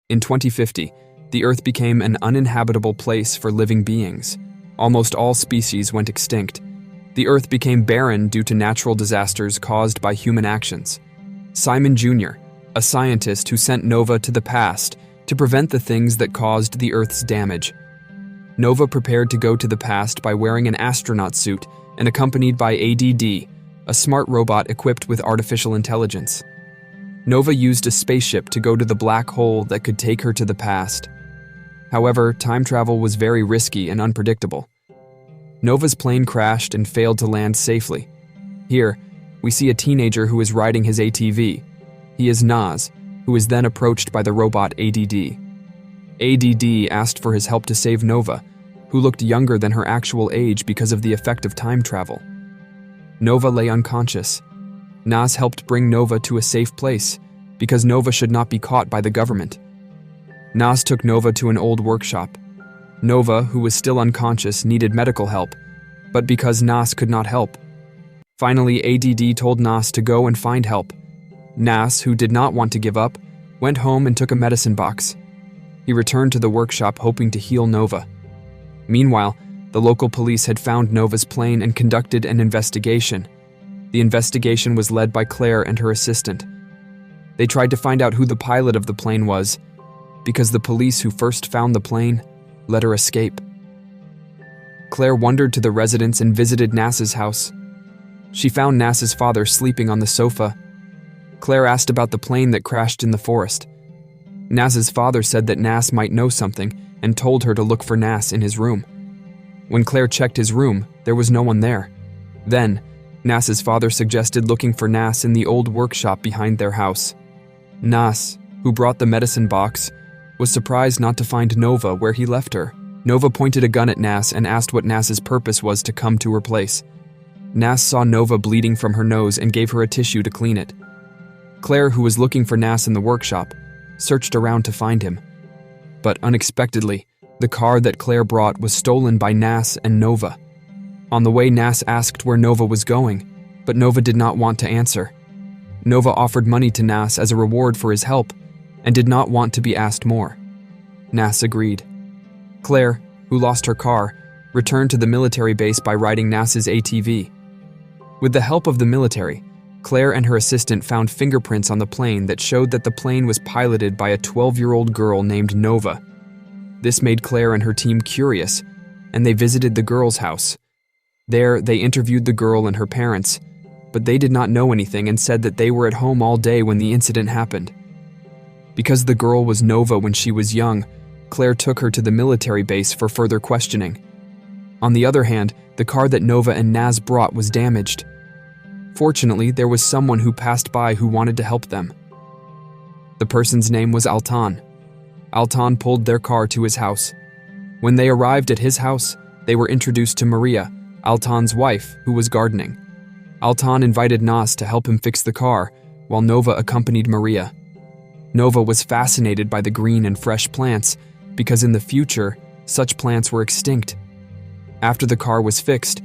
In 2050, the Earth became an uninhabitable place for living beings. Almost all species went extinct. The Earth became barren due to natural disasters caused by human actions. Simon Jr., a scientist who sent Nova to the past to prevent the things that caused the Earth's damage. Nova prepared to go to the past by wearing an astronaut suit and accompanied by ADD, a smart robot equipped with artificial intelligence. Nova used a spaceship to go to the black hole that could take her to the past. However, time travel was very risky and unpredictable. Nova's plane crashed and failed to land safely. Here, we see a teenager who is riding his ATV. He is Nas, who is then approached by the robot ADD. ADD asked for his help to save Nova, who looked younger than her actual age because of the effect of time travel. Nova lay unconscious. Nas helped bring Nova to a safe place, because Nova should not be caught by the government. Nas took Nova to an old workshop. Nova, who was still unconscious, needed medical help, but because Nas could not help. Finally, ADD told Nas to go and find help. Nas, who did not want to give up, went home and took a medicine box. He returned to the workshop hoping to heal Nova. Meanwhile, the local police had found Nova's plane and conducted an investigation. The investigation was led by Claire and her assistant. They tried to find out who the pilot of the plane was, because the police who first found the plane let her escape. Claire wandered to the residence and visited Nas's house. She found Nas's father sleeping on the sofa. Claire asked about the plane that crashed in the forest. Nas's father said that Nas might know something and told her to look for Nas in his room. When Claire checked his room, there was no one there. Then, Nas's father suggested looking for Nas in the old workshop behind their house. Nas, who brought the medicine box, was surprised not to find Nova where he left her. Nova pointed a gun at Nas and asked what Nas's purpose was to come to her place. Nas saw Nova bleeding from her nose and gave her a tissue to clean it. Claire, who was looking for Nas in the workshop, searched around to find him. But unexpectedly, the car that Claire brought was stolen by Nas and Nova. On the way, Nas asked where Nova was going, but Nova did not want to answer. Nova offered money to Nas as a reward for his help, and did not want to be asked more. Nas agreed. Claire, who lost her car, returned to the military base by riding Nas's ATV. With the help of the military, Claire and her assistant found fingerprints on the plane that showed that the plane was piloted by a 12-year-old girl named Nova. This made Claire and her team curious, and they visited the girl's house. There, they interviewed the girl and her parents, but they did not know anything and said that they were at home all day when the incident happened. Because the girl was Nova when she was young, Claire took her to the military base for further questioning. On the other hand, the car that Nova and Nas brought was damaged. Fortunately, there was someone who passed by who wanted to help them. The person's name was Altan. Altan pulled their car to his house. When they arrived at his house, they were introduced to Maria, Altan's wife, who was gardening. Altan invited Nas to help him fix the car, while Nova accompanied Maria. Nova was fascinated by the green and fresh plants, because in the future, such plants were extinct. After the car was fixed,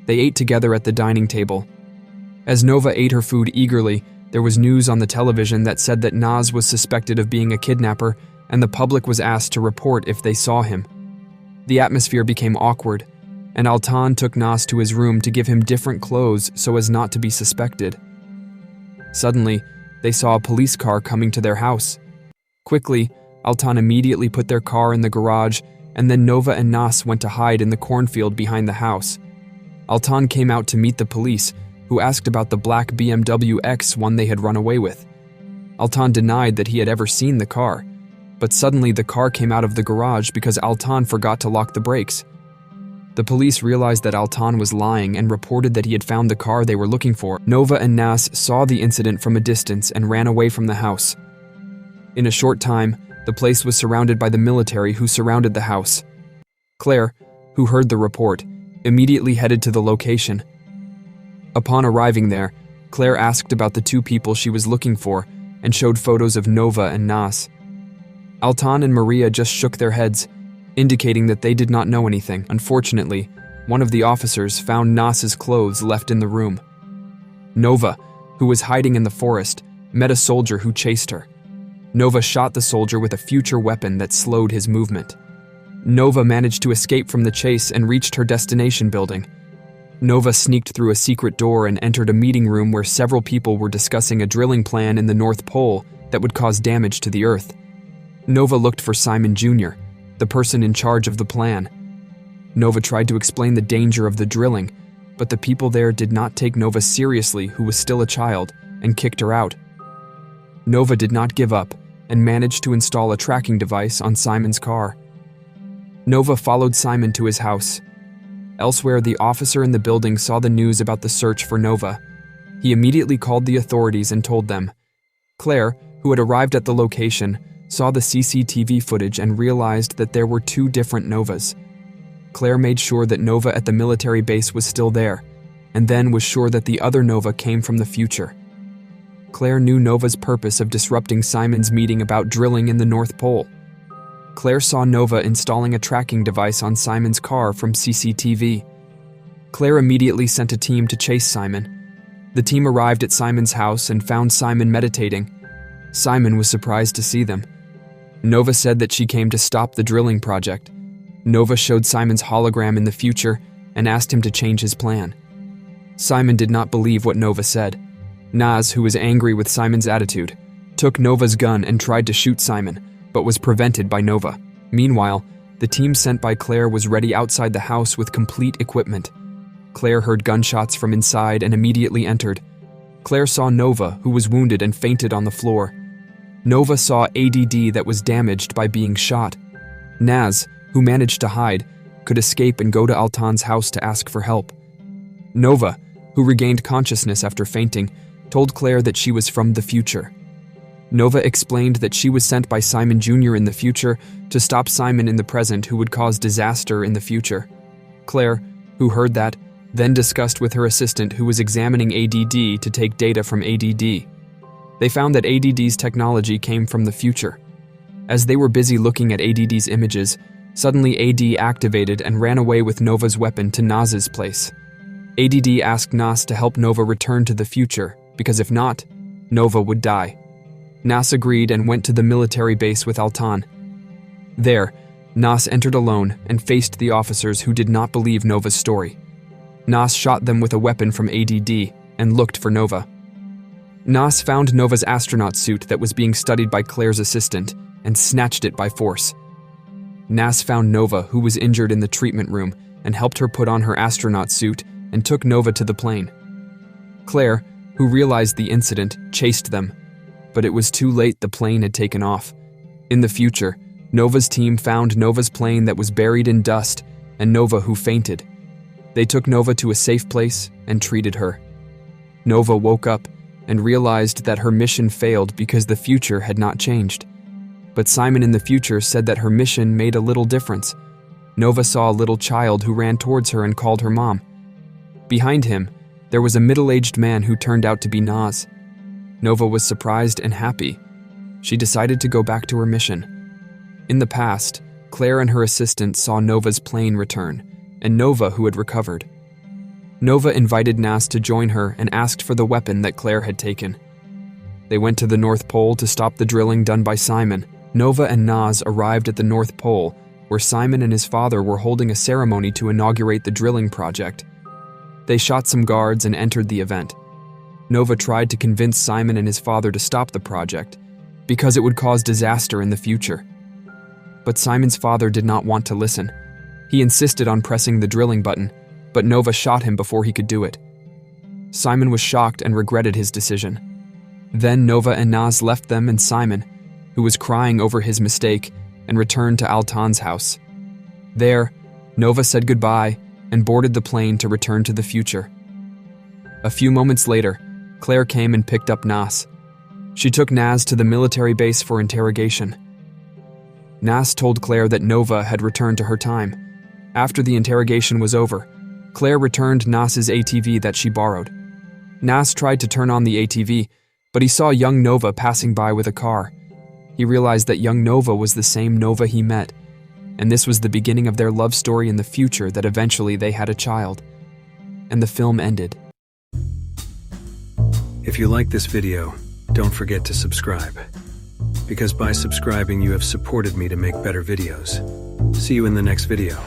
they ate together at the dining table. As Nova ate her food eagerly, there was news on the television that said that Nas was suspected of being a kidnapper, and the public was asked to report if they saw him. The atmosphere became awkward, and Altan took Nas to his room to give him different clothes so as not to be suspected. Suddenly, they saw a police car coming to their house. Quickly, Altan immediately put their car in the garage, and then Nova and Nas went to hide in the cornfield behind the house. Altan came out to meet the police, who asked about the black BMW X1 they had run away with. Altan denied that he had ever seen the car, but suddenly the car came out of the garage because Altan forgot to lock the brakes. The police realized that Altan was lying and reported that he had found the car they were looking for. Nova and Nas saw the incident from a distance and ran away from the house. In a short time, the place was surrounded by the military who surrounded the house. Claire, who heard the report, immediately headed to the location. Upon arriving there, Claire asked about the two people she was looking for and showed photos of Nova and Nas. Altan and Maria just shook their heads, indicating that they did not know anything. Unfortunately, one of the officers found Nas's clothes left in the room. Nova, who was hiding in the forest, met a soldier who chased her. Nova shot the soldier with a future weapon that slowed his movement. Nova managed to escape from the chase and reached her destination building. Nova sneaked through a secret door and entered a meeting room where several people were discussing a drilling plan in the North Pole that would cause damage to the Earth. Nova looked for Simon Jr., the person in charge of the plan. Nova tried to explain the danger of the drilling, but the people there did not take Nova seriously, who was still a child, and kicked her out. Nova did not give up and managed to install a tracking device on Simon's car. Nova followed Simon to his house. Elsewhere, the officer in the building saw the news about the search for Nova. He immediately called the authorities and told them. Claire, who had arrived at the location, saw the CCTV footage and realized that there were two different Novas. Claire made sure that Nova at the military base was still there, and then was sure that the other Nova came from the future. Claire knew Nova's purpose of disrupting Simon's meeting about drilling in the North Pole. Claire saw Nova installing a tracking device on Simon's car from CCTV. Claire immediately sent a team to chase Simon. The team arrived at Simon's house and found Simon meditating. Simon was surprised to see them. Nova said that she came to stop the drilling project. Nova showed Simon's hologram in the future and asked him to change his plan. Simon did not believe what Nova said. Naz, who was angry with Simon's attitude, took Nova's gun and tried to shoot Simon, but was prevented by Nova. Meanwhile, the team sent by Claire was ready outside the house with complete equipment. Claire heard gunshots from inside and immediately entered. Claire saw Nova, who was wounded and fainted on the floor. Nova saw ADD that was damaged by being shot. Naz, who managed to hide, could escape and go to Altan's house to ask for help. Nova, who regained consciousness after fainting, told Claire that she was from the future. Nova explained that she was sent by Simon Jr. in the future to stop Simon in the present, who would cause disaster in the future. Claire, who heard that, then discussed with her assistant, who was examining ADD, to take data from ADD. They found that ADD's technology came from the future. As they were busy looking at ADD's images, suddenly AD activated and ran away with Nova's weapon to Naz's place. ADD asked Nas to help Nova return to the future, because if not, Nova would die. Nas agreed and went to the military base with Altan. There, Nas entered alone and faced the officers who did not believe Nova's story. Nas shot them with a weapon from ADD and looked for Nova. Nas found Nova's astronaut suit that was being studied by Claire's assistant and snatched it by force. Nas found Nova, who was injured in the treatment room, and helped her put on her astronaut suit and took Nova to the plane. Claire, who realized the incident, chased them, but it was too late. The plane had taken off. In the future, Nova's team found Nova's plane that was buried in dust and Nova, who fainted. They took Nova to a safe place and treated her. Nova woke up and realized that her mission failed because the future had not changed. But Simon in the future said that her mission made a little difference. Nova saw a little child who ran towards her and called her mom. Behind him, there was a middle-aged man who turned out to be Naz. Nova was surprised and happy. She decided to go back to her mission. In the past, Claire and her assistant saw Nova's plane return, and Nova, who had recovered. Nova invited Naz to join her and asked for the weapon that Claire had taken. They went to the North Pole to stop the drilling done by Simon. Nova and Naz arrived at the North Pole, where Simon and his father were holding a ceremony to inaugurate the drilling project. They shot some guards and entered the event. Nova tried to convince Simon and his father to stop the project, because it would cause disaster in the future. But Simon's father did not want to listen. He insisted on pressing the drilling button, but Nova shot him before he could do it. Simon was shocked and regretted his decision. Then Nova and Naz left them and Simon, who was crying over his mistake, and returned to Altan's house. There, Nova said goodbye and boarded the plane to return to the future. A few moments later, Claire came and picked up Naz. She took Naz to the military base for interrogation. Naz told Claire that Nova had returned to her time. After the interrogation was over, Claire returned Naz's ATV that she borrowed. Naz tried to turn on the ATV, but he saw young Nova passing by with a car. He realized that young Nova was the same Nova he met, and this was the beginning of their love story in the future, that eventually they had a child. And the film ended. If you like this video, don't forget to subscribe. because by subscribing you have supported me to make better videos. See you in the next video.